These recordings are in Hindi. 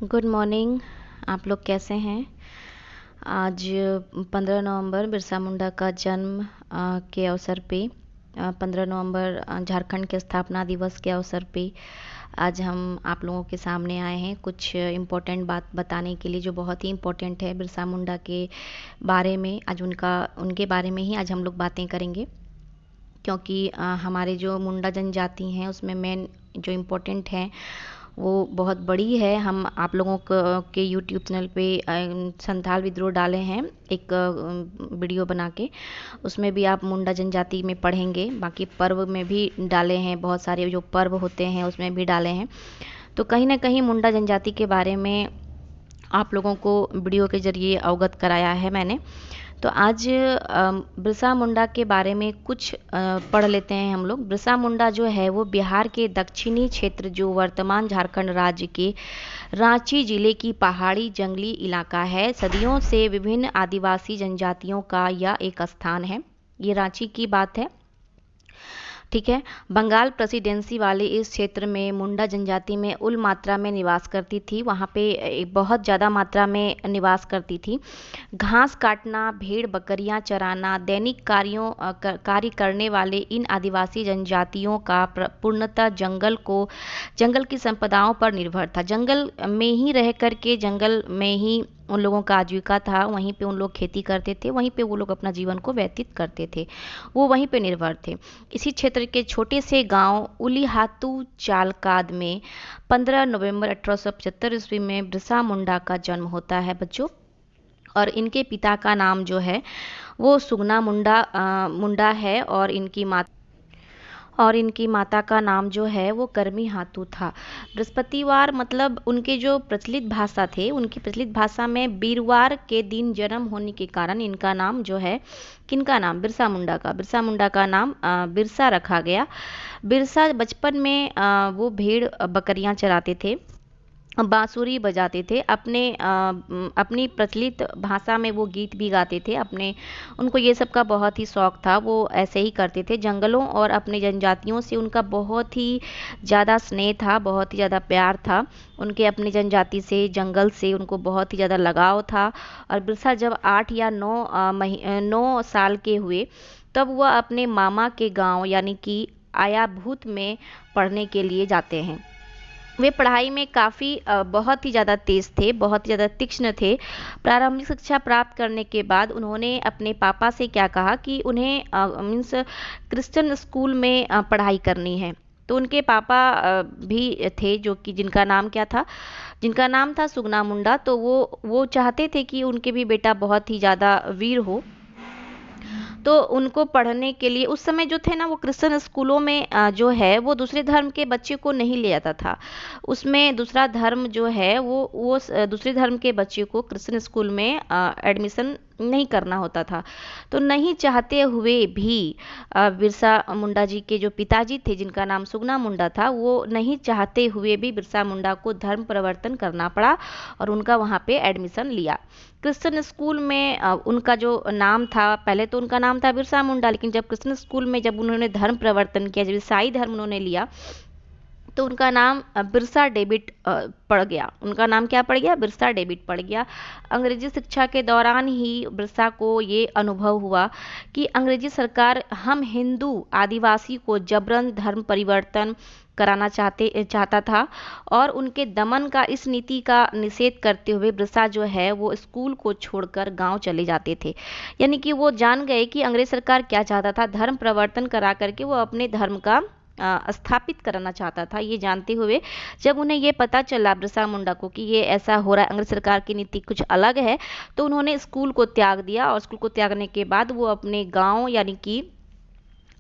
Good morning. आप लोग कैसे हैं? आज 15 नवंबर बिरसा मुंडा का जन्म के अवसर पे 15 नवंबर झारखंड के स्थापना दिवस के अवसर पे आज हम आप लोगों के सामने आए हैं कुछ इम्पोर्टेंट बात बताने के लिए, जो बहुत ही इम्पोर्टेंट है बिरसा मुंडा के बारे में। आज उनके बारे में ही आज हम लोग बातें करेंगे, क्योंकि हमारे जो मुंडा जनजाति हैं उसमें मेन जो इम्पोर्टेंट है वो बहुत बड़ी है। हम आप लोगों के यूट्यूब चैनल पे संथाल विद्रोह डाले हैं एक वीडियो बना के, उसमें भी आप मुंडा जनजाति में पढ़ेंगे। बाकी पर्व में भी डाले हैं, बहुत सारे जो पर्व होते हैं उसमें भी डाले हैं। तो कहीं ना कहीं मुंडा जनजाति के बारे में आप लोगों को वीडियो के ज़रिए अवगत कराया है मैंने। तो आज बिरसा मुंडा के बारे में कुछ पढ़ लेते हैं हम लोग। बिरसा मुंडा जो है वो बिहार के दक्षिणी क्षेत्र, जो वर्तमान झारखंड राज्य के रांची जिले की पहाड़ी जंगली इलाका है, सदियों से विभिन्न आदिवासी जनजातियों का यह एक स्थान है। ये रांची की बात है, ठीक है। बंगाल प्रेसिडेंसी वाले इस क्षेत्र में मुंडा जनजाति में उल मात्रा में निवास करती थी। वहाँ पे बहुत ज़्यादा मात्रा में निवास करती थी। घास काटना, भेड़ बकरियां चराना, दैनिक कार्य करने वाले इन आदिवासी जनजातियों का पूर्णतः जंगल की संपदाओं पर निर्भर था। जंगल में ही रह करके, जंगल में ही उन लोगों का आजीविका था। वहीं पे उन लोग खेती करते थे, वहीं पे वो लोग अपना जीवन को व्यतीत करते थे, वो वहीं पे निर्भर थे। इसी क्षेत्र के छोटे से गांव उलीहातू चालकाद में 15 नवंबर 1875 ईस्वी में बिरसा मुंडा का जन्म होता है बच्चों। और इनके पिता का नाम जो है वो सुगना मुंडा है, और इनकी माता का नाम जो है वो करमी हाथू था। बृहस्पतिवार मतलब उनके जो प्रचलित भाषा थे, उनकी प्रचलित भाषा में वीरवार के दिन जन्म होने के कारण इनका नाम जो है, किनका नाम, बिरसा मुंडा का नाम बिरसा रखा गया। बिरसा बचपन में वो भेड़ बकरियां चराते थे, बांसुरी बजाते थे, अपनी प्रचलित भाषा में वो गीत भी गाते थे। उनको ये सब का बहुत ही शौक था, वो ऐसे ही करते थे। जंगलों और अपने जनजातियों से उनका बहुत ही ज़्यादा स्नेह था, बहुत ही ज़्यादा प्यार था। उनके अपनी जनजाति से, जंगल से उनको बहुत ही ज़्यादा लगाव था। और बिरसा जब 8 या 9 साल के हुए तब वह अपने मामा के गाँव यानी कि आयाभूत में पढ़ने के लिए जाते हैं। वे पढ़ाई में काफ़ी बहुत ही ज़्यादा तेज़ थे, बहुत ही ज़्यादा तीक्ष्ण थे। प्रारंभिक शिक्षा प्राप्त करने के बाद उन्होंने अपने पापा से क्या कहा कि उन्हें मीन्स क्रिश्चियन स्कूल में पढ़ाई करनी है। तो उनके पापा भी थे, जो कि जिनका नाम था सुगना मुंडा। तो वो चाहते थे कि उनके भी बेटा बहुत ही ज़्यादा वीर हो। तो उनको पढ़ने के लिए उस समय जो थे ना, वो क्रिश्चियन स्कूलों में जो है वो दूसरे धर्म के बच्चे को नहीं ले जाता था। उसमें दूसरा धर्म जो है वो दूसरे धर्म के बच्चे को क्रिश्चियन स्कूल में एडमिशन नहीं करना होता था। तो नहीं चाहते हुए भी बिरसा मुंडा जी के जो पिताजी थे, जिनका नाम सुगना मुंडा था, वो नहीं चाहते हुए भी बिरसा मुंडा को धर्म परिवर्तन करना पड़ा और उनका वहाँ पे एडमिशन लिया। क्रिश्चियन स्कूल में उनका जो नाम था, पहले तो उनका नाम था बिरसा मुंडा, लेकिन जब क्रिश्चियन स्कूल में जब उन्होंने धर्म परिवर्तन किया, जब ईसाई धर्म उन्होंने लिया, तो उनका नाम बिरसा डेविड पड़ गया। उनका नाम क्या पड़ गया? बिरसा डेविड पड़ गया। अंग्रेजी शिक्षा के दौरान ही बिरसा को ये अनुभव हुआ कि अंग्रेजी सरकार हम हिंदू आदिवासी को जबरन धर्म परिवर्तन कराना चाहता था, और उनके दमन का, इस नीति का निषेध करते हुए बिरसा जो है वो स्कूल को छोड़कर गांव चले जाते थे। यानी कि वो जान गए कि अंग्रेज सरकार क्या चाहता था, धर्म परिवर्तन करा करके वो अपने धर्म का स्थापित कराना चाहता था। ये जानते हुए जब उन्हें ये पता चला बिरसा मुंडा को कि ये ऐसा हो रहा है, अंग्रेज सरकार की नीति कुछ अलग है, तो उन्होंने स्कूल को त्याग दिया। और स्कूल को त्यागने के बाद वो अपने गांव यानी कि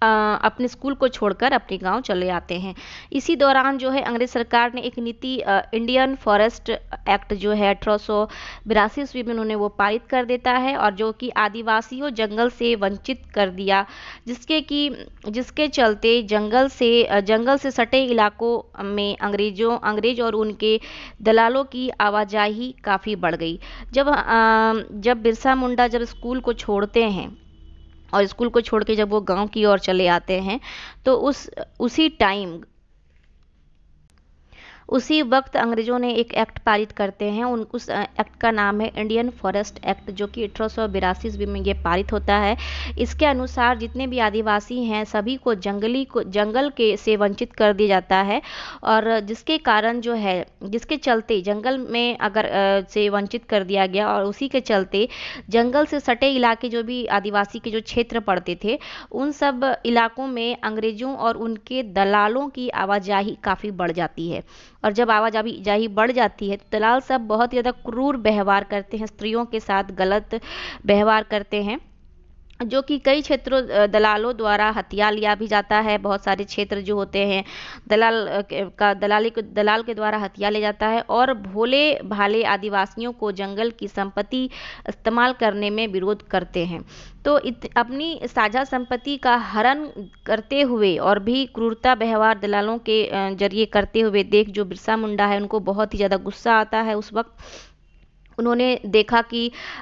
अपने स्कूल को छोड़कर अपने गांव चले आते हैं। इसी दौरान जो है अंग्रेज सरकार ने एक नीति, इंडियन फॉरेस्ट एक्ट जो है 1882 ईस्वी में उन्होंने वो पारित कर देता है, और जो कि आदिवासियों जंगल से वंचित कर दिया, जिसके चलते जंगल से सटे इलाकों में अंग्रेज और उनके दलालों की आवाजाही काफ़ी बढ़ गई। जब बिरसा मुंडा जब स्कूल को छोड़ते हैं और स्कूल को छोड़ के जब वो गांव की ओर चले आते हैं, तो उसी वक्त अंग्रेज़ों ने एक एक्ट पारित करते हैं। उस एक्ट का नाम है इंडियन फॉरेस्ट एक्ट, जो कि 1882 ईस्वी में ये पारित होता है। इसके अनुसार जितने भी आदिवासी हैं सभी को जंगल के से वंचित कर दिया जाता है, और जिसके कारण जो है, जिसके चलते जंगल में अगर से वंचित कर दिया गया, और उसी के चलते जंगल से सटे इलाके जो भी आदिवासी के जो क्षेत्र पड़ते थे, उन सब इलाकों में अंग्रेजों और उनके दलालों की आवाजाही काफ़ी बढ़ जाती है। और जब आवाजाही बढ़ जाती है तो दलाल सब बहुत ज़्यादा क्रूर व्यवहार करते हैं, स्त्रियों के साथ गलत व्यवहार करते हैं, जो कि कई क्षेत्रों दलालों द्वारा हथिया लिया भी जाता है। बहुत सारे क्षेत्र जो होते हैं दलाल के द्वारा हथिया लिया जाता है, और भोले भाले आदिवासियों को जंगल की संपत्ति इस्तेमाल करने में विरोध करते हैं। तो अपनी साझा संपत्ति का हरण करते हुए और भी क्रूरता व्यवहार दलालों के जरिए करते हुए देख जो बिरसा मुंडा है उनको बहुत ही ज़्यादा गुस्सा आता है। उस वक्त उन्होंने देखा कि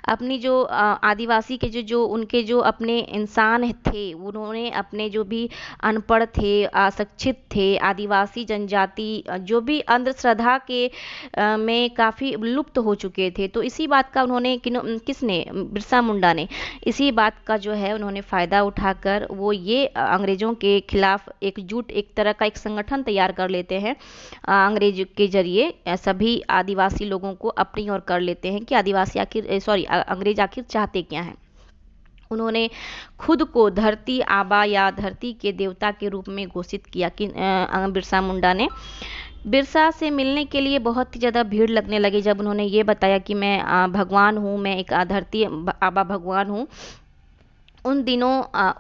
अपनी जो आदिवासी के जो उनके जो अपने इंसान थे, उन्होंने अपने जो भी अनपढ़ थे, अशिक्षित थे, आदिवासी जनजाति जो भी अंधश्रद्धा के में काफ़ी लुप्त हो चुके थे। तो इसी बात का उन्होंने किसने, बिरसा मुंडा ने, इसी बात का जो है उन्होंने फ़ायदा उठाकर वो ये अंग्रेज़ों के खिलाफ एकजुट एक तरह का एक संगठन तैयार कर लेते हैं। अंग्रेज के जरिए सभी आदिवासी लोगों को अपनी ओर कर लेते हैं कि आदिवासी अंग्रेज आखिर चाहते क्या हैं। उन्होंने खुद को धरती आबा या धरती के देवता के रूप में घोषित किया कि बिरसा मुंडा ने। बिरसा से मिलने के लिए बहुत ही ज़्यादा भीड़ लगने लगी जब उन्होंने ये बताया कि मैं भगवान हूँ, मैं एक धरती आबा भगवान हूँ। उन दिनों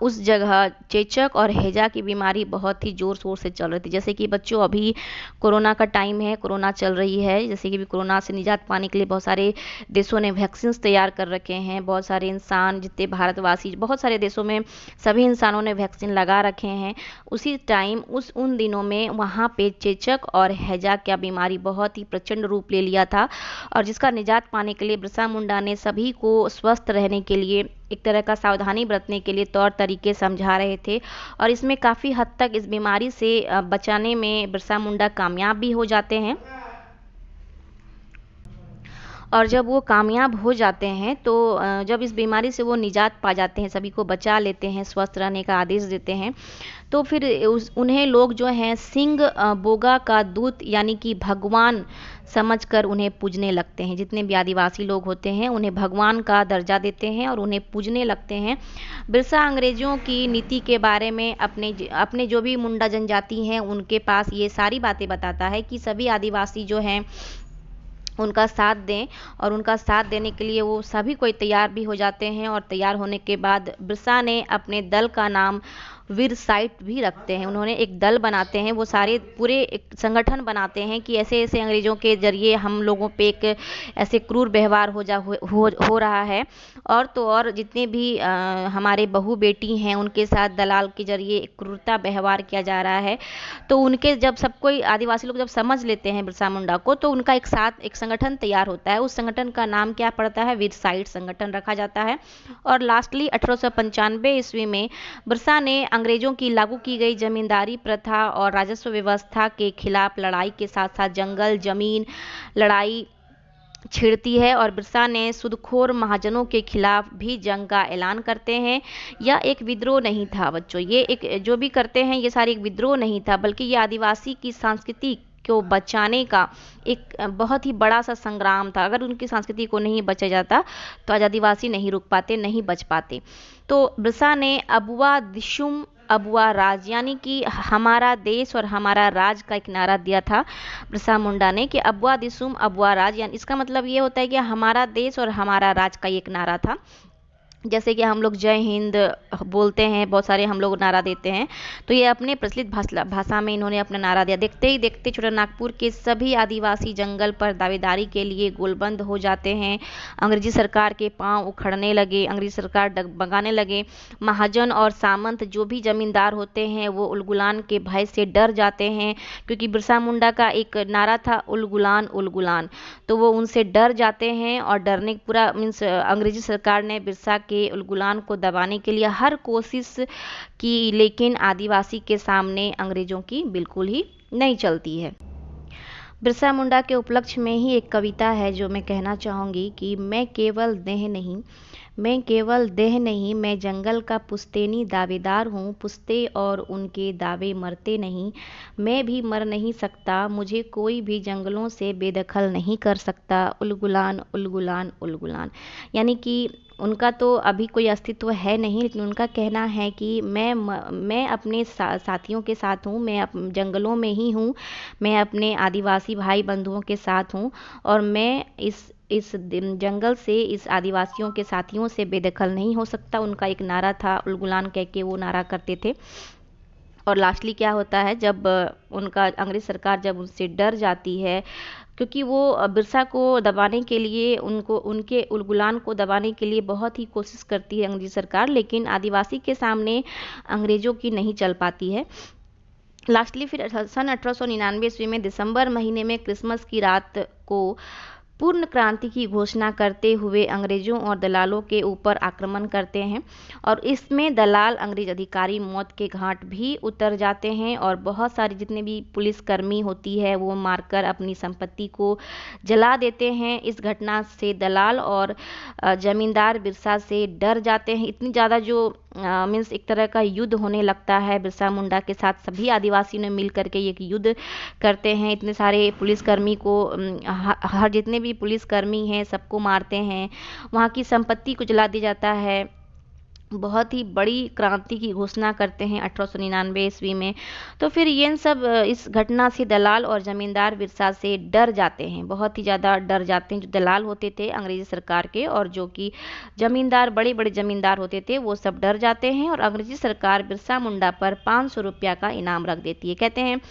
उस जगह चेचक और हैजा की बीमारी बहुत ही ज़ोर शोर से चल रही थी। जैसे कि बच्चों अभी कोरोना का टाइम है, कोरोना चल रही है, जैसे कि भी कोरोना से निजात पाने के लिए बहुत सारे देशों ने वैक्सीन तैयार कर रखे हैं। बहुत सारे इंसान जितने भारतवासी बहुत सारे देशों में सभी इंसानों ने वैक्सीन लगा रखे हैं। उसी टाइम उन दिनों में वहाँ पे चेचक और हैजा की बीमारी बहुत ही प्रचंड रूप ले लिया था, और जिसका निजात पाने के लिए बिरसा मुंडा ने सभी को स्वस्थ रहने के लिए एक तरह का सावधानी बरतने के लिए तौर तरीके समझा रहे थे। और इसमें काफ़ी हद तक इस बीमारी से बचाने में बिरसा मुंडा कामयाब भी हो जाते हैं। और जब वो कामयाब हो जाते हैं तो जब इस बीमारी से वो निजात पा जाते हैं, सभी को बचा लेते हैं, स्वस्थ रहने का आदेश देते हैं, तो फिर उन्हें लोग जो हैं सिंह बोगा का दूत यानी कि भगवान समझकर उन्हें पूजने लगते हैं। जितने भी आदिवासी लोग होते हैं उन्हें भगवान का दर्जा देते हैं और उन्हें पूजने लगते हैं। बिरसा अंग्रेज़ों की नीति के बारे में अपने जो भी मुंडा जनजाति हैं उनके पास ये सारी बातें बताता है कि सभी आदिवासी जो हैं उनका साथ दें, और उनका साथ देने के लिए वो सभी कोई तैयार भी हो जाते हैं। और तैयार होने के बाद बिरसा ने अपने दल का नाम वीर साइट भी रखते हैं। उन्होंने एक दल बनाते हैं, वो सारे पूरे एक संगठन बनाते हैं कि ऐसे ऐसे अंग्रेज़ों के जरिए हम लोगों पे एक ऐसे क्रूर व्यवहार हो रहा है, और तो और जितने भी हमारे बहू बेटी हैं उनके साथ दलाल के जरिए क्रूरता व्यवहार किया जा रहा है। तो उनके जब सब कोई आदिवासी लोग जब समझ लेते हैं बिरसा मुंडा को, तो उनका एक साथ एक संगठन तैयार होता है। उस संगठन का नाम क्या पड़ता है, वीर साइट संगठन रखा जाता है। और लास्टली 1895 ईस्वी में बिरसा ने अंग्रेजों की लागू की गई जमींदारी प्रथा और राजस्व व्यवस्था के खिलाफ लड़ाई के साथ साथ जंगल जमीन लड़ाई छिड़ती है, और बिरसा ने सूदखोर महाजनों के खिलाफ भी जंग का ऐलान करते हैं। यह एक विद्रोह नहीं था बच्चों, ये एक जो भी करते हैं ये सारी एक विद्रोह नहीं था, बल्कि ये आदिवासी की संस्कृति को बचाने का एक बहुत ही बड़ा सा संग्राम था। अगर उनकी संस्कृति को नहीं बचा जाता तो आज आदिवासी नहीं रुक पाते, नहीं बच पाते। तो बिरसा ने अबुआ दिशुम अबुआ राज यानी कि हमारा देश और हमारा राज का एक नारा दिया था बिरसा मुंडा ने कि अबुआ दिशुम अबुआ राज, यानी इसका मतलब ये होता है कि हमारा देश और हमारा राज का एक नारा था। जैसे कि हम लोग जय हिंद बोलते हैं, बहुत सारे हम लोग नारा देते हैं, तो ये अपने प्रचलित भाषा में इन्होंने अपना नारा दिया। देखते ही देखते छोटानागपुर के सभी आदिवासी जंगल पर दावेदारी के लिए गोलबंद हो जाते हैं। अंग्रेजी सरकार के पांव उखड़ने लगे, अंग्रेजी सरकार डगमगाने लगे। महाजन और सामंत जो भी जमींदार होते हैं वो उलगुलान के भय से डर जाते हैं, क्योंकि बिरसा मुंडा का एक नारा था उलगुलान उलगुलान, तो वो उनसे डर जाते हैं। और डरने पूरा मीन्स अंग्रेजी सरकार ने बिरसा के उलगुलान को दबाने के लिए हर कोशिश की, लेकिन आदिवासी के सामने अंग्रेजों की बिल्कुल ही नहीं चलती है। बिरसा मुंडा के उपलक्ष्य में ही एक कविता है जो मैं कहना चाहूँगी कि मैं केवल देह नहीं, मैं जंगल का पुश्तैनी दावेदार हूँ, पुश्ते और उनके दावे मरते नहीं। मैं भी मर नहीं सकता, मुझे कोई भी जंगलों से बेदखल नहीं कर सकता। उलगुलान उलगुलान उलगुलान, यानी कि उनका तो अभी कोई अस्तित्व है नहीं, लेकिन उनका कहना है कि मैं अपने साथियों के साथ हूँ, मैं जंगलों में ही हूँ, मैं अपने आदिवासी भाई बंधुओं के साथ हूँ, और मैं इस जंगल से, इस आदिवासियों के साथियों से बेदखल नहीं हो सकता। उनका एक नारा था, उलगुलान कह के वो नारा करते थे। और लास्टली क्या होता है, जब उनका अंग्रेज सरकार जब उनसे डर जाती है, क्योंकि वो बिरसा को दबाने के लिए, उनको उनके उलगुलान को दबाने के लिए बहुत ही कोशिश करती है अंग्रेजी सरकार, लेकिन आदिवासी के सामने अंग्रेज़ों की नहीं चल पाती है। लास्टली फिर सन 1899 ईस्वी में दिसंबर महीने में क्रिसमस की रात को पूर्ण क्रांति की घोषणा करते हुए अंग्रेजों और दलालों के ऊपर आक्रमण करते हैं, और इसमें दलाल अंग्रेज अधिकारी मौत के घाट भी उतर जाते हैं, और बहुत सारी जितने भी पुलिसकर्मी होती है वो मारकर अपनी संपत्ति को जला देते हैं। इस घटना से दलाल और जमींदार बिरसा से डर जाते हैं। इतनी ज़्यादा जो मीन्स एक तरह का युद्ध होने लगता है बिरसा मुंडा के साथ, सभी आदिवासियों ने मिल करके एक युद्ध करते हैं। इतने सारे पुलिसकर्मी को हर जितने भी पुलिसकर्मी हैं सबको मारते हैं, वहाँ की संपत्ति को जला दिया जाता है। बहुत ही बड़ी क्रांति की घोषणा करते हैं 1899 ईस्वी में। तो फिर ये सब इस घटना से दलाल और ज़मींदार बिरसा से डर जाते हैं, बहुत ही ज़्यादा डर जाते हैं। जो दलाल होते थे अंग्रेजी सरकार के, और जो कि ज़मींदार, बड़े बड़े ज़मींदार होते थे, वो सब डर जाते हैं, और अंग्रेजी सरकार बिरसा मुंडा पर 500 रुपया का इनाम रख देती है। कहते हैं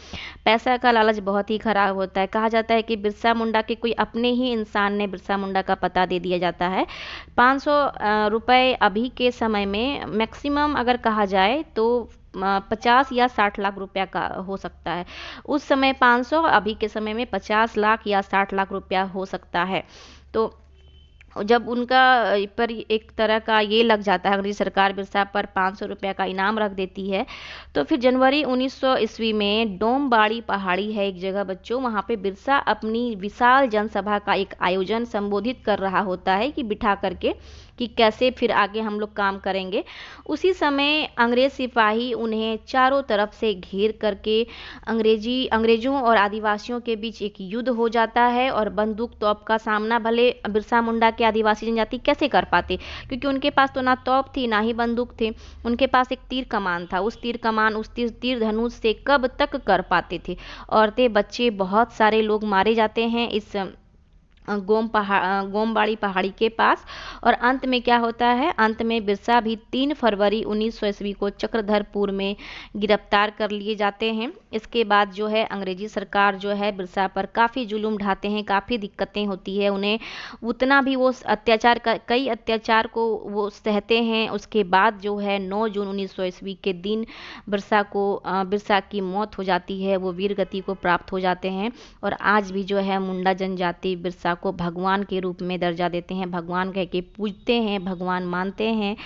पैसा का लालच बहुत ही खराब होता है। कहा जाता है कि बिरसा मुंडा के कोई अपने ही इंसान ने बिरसा मुंडा का पता दे दिया जाता है। 500 रुपये अभी के समय में मैक्सिमम अगर कहा जाए तो 50 या 60 लाख रुपया का हो सकता है। उस समय 500, अभी के समय में 50 लाख या 60 लाख रुपया हो सकता है। तो जब उनका पर एक तरह का ये लग जाता है, अंग्रेजी सरकार बिरसा पर 500 रुपया का इनाम रख देती है, तो फिर जनवरी 1900 ईस्वी में डोमबाड़ी पहाड़ी है एक जगह बच्चों, वहाँ पे बिरसा अपनी विशाल जनसभा का एक आयोजन संबोधित कर रहा होता है कि बिठा करके कि कैसे फिर आगे हम लोग काम करेंगे। उसी समय अंग्रेज सिपाही उन्हें चारों तरफ से घेर करके अंग्रेजों और आदिवासियों के बीच एक युद्ध हो जाता है, और बंदूक तोप का सामना भले बिरसा मुंडा के आदिवासी जनजाति कैसे कर पाते, क्योंकि उनके पास तो ना तोप थी ना ही बंदूक थे, उनके पास एक तीर कमान था। उस तीर कमान, उस तीर धनुष से कब तक कर पाते थे। औरतें, बच्चे, बहुत सारे लोग मारे जाते हैं इस गोमबाड़ी पहाड़ी के पास। और अंत में क्या होता है, अंत में बिरसा भी 3 फरवरी 1900 ईस्वी को चक्रधरपुर में गिरफ्तार कर लिए जाते हैं। इसके बाद जो है अंग्रेजी सरकार जो है बिरसा पर काफ़ी जुल्म ढाते हैं, काफ़ी दिक्कतें होती है उन्हें, उतना भी वो अत्याचार का, कई अत्याचार को वो सहते हैं। उसके बाद जो है 9 जून 1900 ईस्वी के दिन बिरसा की मौत हो जाती है, वो वीर गति को प्राप्त हो जाते हैं। और आज भी जो है मुंडा जनजाति बिरसा को भगवान के रूप में दर्जा देते हैं, भगवान कह के पूजते हैं, भगवान मानते हैं,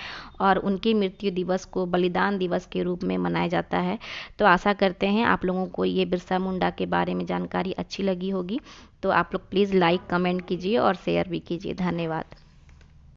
और उनकी मृत्यु दिवस को बलिदान दिवस के रूप में मनाया जाता है। तो आशा करते हैं आप लोगों को ये बिरसा मुंडा के बारे में जानकारी अच्छी लगी होगी। तो आप लोग प्लीज़ लाइक, कमेंट कीजिए और शेयर भी कीजिए। धन्यवाद।